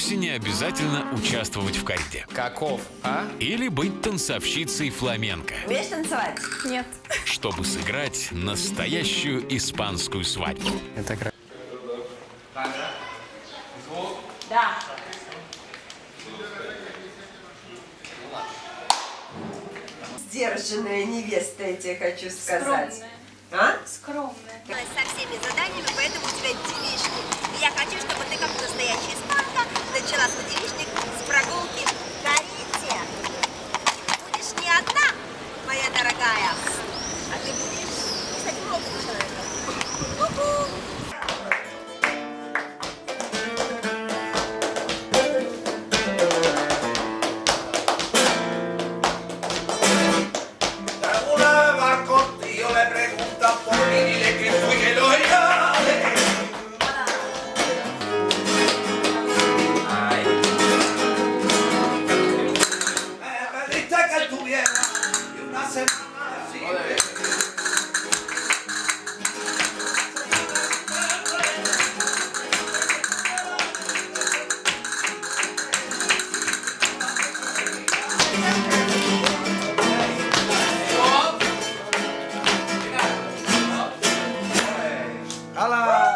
вовсе не обязательно участвовать в кориде. Каков, а? Или быть танцовщицей фламенко, Умеешь танцевать? Нет. чтобы сыграть настоящую испанскую свадьбу. Это красиво. Да. Сдержанная невеста, я тебе хочу сказать. Скромная. А? Скромная. Со всеми заданиями, поэтому у тебя девичник. И я хочу, чтобы ты, как настоящая испанка, начала свой девичник с прогулки в карете. Будешь не одна, моя дорогая, а ты будешь, кстати, молодым человеком. У-ху. Una va contigo, le pregunta por mí, dile que fui que lo regalé. Me pediste que estuviera y una semana así. ¡Hala!